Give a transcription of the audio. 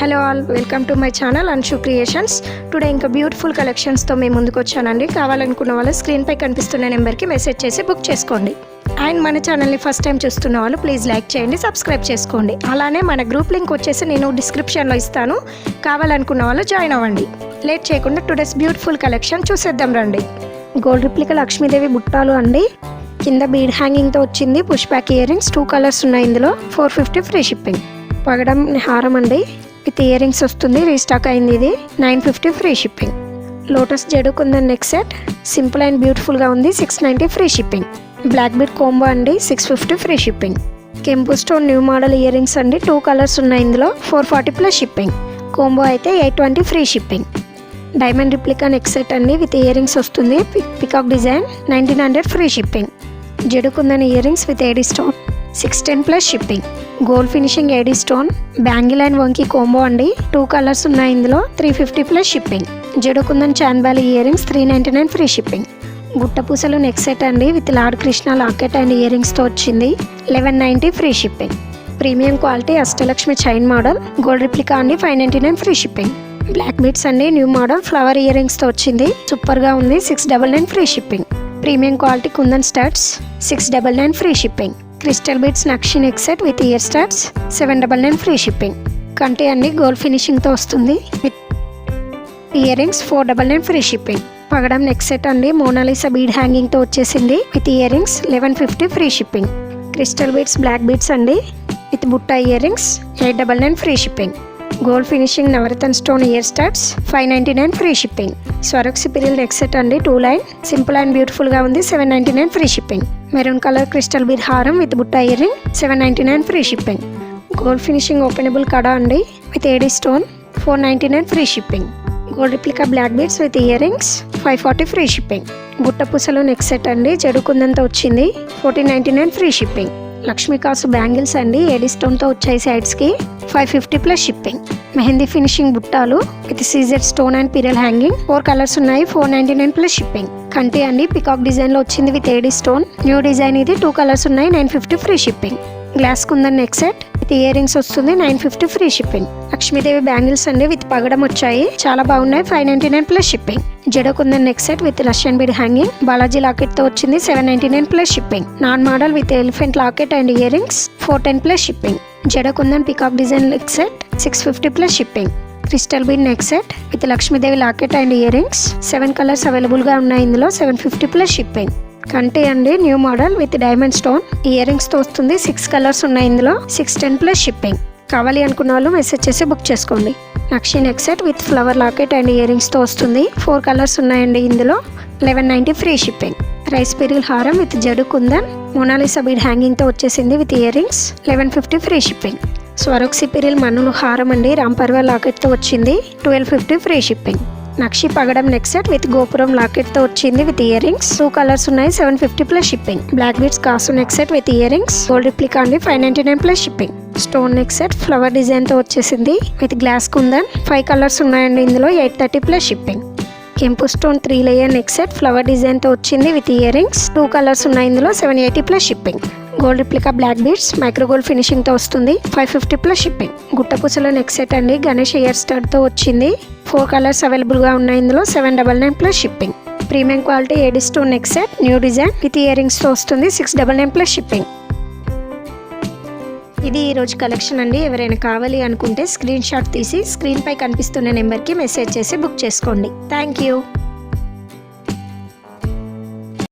Hello all, welcome to my channel Anshu creations. Today ఇంకా beautiful కలెక్షన్స్తో మేము ముందుకు వచ్చానండి. కావాలనుకున్న వాళ్ళు స్క్రీన్పై కనిపిస్తున్న నెంబర్కి మెసేజ్ చేసి బుక్ చేసుకోండి. అండ్ మన ఛానల్ని ఫస్ట్ టైం చూస్తున్న వాళ్ళు ప్లీజ్ లైక్ చేయండి, సబ్స్క్రైబ్ చేసుకోండి. అలానే మన గ్రూప్ లింక్ వచ్చేసి నేను డిస్క్రిప్షన్లో ఇస్తాను, కావాలనుకున్న వాళ్ళు జాయిన్ అవ్వండి. లేట్ చేయకుండా టుడేస్ బ్యూటిఫుల్ కలెక్షన్ చూసేద్దాం రండి. గోల్డ్ రిప్లికా లక్ష్మీదేవి బుట్టాలు అండి. కింద బీడ్ హ్యాంగింగ్తో వచ్చింది. Push back earrings 2 colours ఉన్నాయి. ఇందులో 450 ఫ్రీ షిప్పింగ్. పగడం హారం అండి విత్ ఇయర్ రింగ్స్ వస్తుంది. రీస్టాక్ అయింది. ఇది 950 free shipping. Lotus jadau kundan neck set simple and బ్యూటిఫుల్గా ఉంది. 690 free shipping. Black bead combo అండి 650 ఫ్రీ షిప్పింగ్. కెంపు stone new model earrings అండి 2 కలర్స్ ఉన్నాయి. ఇందులో 440 ప్లస్ షిప్పింగ్. కోంబో అయితే 820 free shipping. Diamond replica neck set అండి విత్ ఇయర్ రింగ్స్ వస్తుంది. Peacock design 1900 free shipping. Jadau kundan earrings with AD stone 610 plus shipping. Gold finishing AD stone bangle and వంకీ combo అండి 2 colours ఉన్నాయి. ఇందులో 350 plus shipping. Jadau kundan chandbali earrings 399 free shipping. గుట్టపూసలు neck set అండి with lord Krishna locket and ఇయర్ రింగ్స్తో వచ్చింది. 1190 free shipping. Premium quality Ashtalakshmi chain model gold replica అండి 599 ఫ్రీ షిప్పింగ్. బ్లాక్ బీడ్స్ అండి న్యూ మోడల్ ఫ్లవర్ ఇయర్ రింగ్స్తో వచ్చింది. సూపర్గా ఉంది. 699 free shipping. Premium quality kundan studs 699 free shipping. Crystal beads nakshi neck set with ear studs 799 free shipping. కంటి అండి gold ఫినిషింగ్తో వస్తుంది with ear rings 499 free shipping. పగడం నెక్ సెట్ అండి మోనాలిసా బీడ్ హ్యాంగింగ్తో వచ్చేసింది with ear rings 1150 free shipping. Crystal beads black beads అండి with బుట్ట earrings 899 free shipping. Gold finishing navratan stone ear studs 599 free shipping. Swarovski pearl neck set అండి 2 line simple and బ్యూటిఫుల్గా ఉంది. 799 free shipping. Maroon colour crystal bead హారం with బుట్ట earring 799 free shipping. Gold finishing openable kada అండి with AD stone 499 free shipping. Gold replica black beads with ear rings 540 free shipping. గుట్ట పూసలు neck set అండి జడు కుందంతో వచ్చింది 1499 ఫ్రీ షిప్పింగ్. లక్ష్మీ కాసు bangles అండి ఏడీ స్టోన్తో వచ్చాయి సైడ్స్కి 550 ప్లస్ షిప్పింగ్. మెహందీ ఫినిషింగ్ బుట్టాలు విత్ సీజర్ stone and pearl hanging 4 colours ఉన్నాయి. 499 ప్లస్ షిప్పింగ్. కంటి అండి పికాక్ డిజైన్లో వచ్చింది with AD stone new design. ఇది 2 కలర్స్ ఉన్నాయి. 950 free shipping. Glass kundan neck set with ear rings వస్తుంది. 950 ఫ్రీ షిప్పింగ్. లక్ష్మీదేవి బ్యాంగిల్స్ అండి విత్ పగడం వచ్చాయి. చాలా బాగున్నాయి. 599 plus shipping. Jadau kundan neck set with Russian bead hanging Balaji locket తో వచ్చింది. 799 ప్లస్ షిప్పింగ్. నాన్ model with elephant locket and earrings 410 plus shipping. Jadau kundan peacock design neck set 650 plus shipping. Crystal bead neck set with Lakshmidevi locket and earrings 7 colours అవైలబుల్గా ఉన్నాయి. ఇందులో 750 plus shipping. కంటి అండి new model with diamond stone earrings తో వస్తుంది. 6 colours ఉన్నాయి. ఇందులో 610 plus shipping. కావాలి అనుకున్న వాళ్ళు మెసేజ్ చేసి బుక్ చేసుకోండి. Nakshi neck set with flower locket and ఇయర్ రింగ్స్తో వస్తుంది. 4 కలర్స్ ఉన్నాయండి. ఇందులో 1190 ఫ్రీ షిప్పింగ్. రైస్ పిరియల్ హారం with jadau kundan Mona Lisa bead హ్యాంగింగ్తో వచ్చేసింది with ear rings 1150 free shipping. Swarovski pearl మన్నులు హారం అండి రాంపర్వ లాకెట్తో వచ్చింది 1250 ఫ్రీ షిప్పింగ్. నక్షి పగడం నెక్ సెట్ విత్ గోపురం లాకెట్తో వచ్చింది విత్ ఇయర్ రింగ్స్ 2 కలర్స్ ఉన్నాయి. 750 ప్లస్ షిప్పింగ్. బ్లాక్ బీడ్స్ కాసు neck set with year rings gold replica అండి 599 plus shipping. Stone neck set flower డిజైన్తో వచ్చేసింది విత్ గ్లాస్ కుందన్ 5 కలర్స్ ఉన్నాయండి. ఇందులో 830 ప్లస్ షిప్పింగ్. కెంపు stone 3 layer neck set flower డిజైన్తో వచ్చింది విత్ ఇయర్ రింగ్స్ 2 కలర్స్ ఉన్నాయి. ఇందులో 780 plus shipping. Gold replica black beads micro gold ఫినిషింగ్తో వస్తుంది. 550 ప్లస్ షిప్పింగ్. గుట్టపూసల నెక్ సెట్ అండి గణేష్ ఇయర్ స్టడ్తో వచ్చింది. 4 కలర్స్ అవైలబుల్గా ఉన్నాయి. ఇందులో 799 plus shipping. Premium quality AD stone neck set new design with ఇయర్ రింగ్స్తో వస్తుంది. 699 ప్లస్ షిప్పింగ్. ఇది ఈరోజు కలెక్షన్ అండి. ఎవరైనా కావాలి అనుకుంటే స్క్రీన్ షాట్ తీసి స్క్రీన్పై కనిపిస్తున్న నెంబర్కి మెసేజ్ చేసి బుక్ చేసుకోండి. Thank you.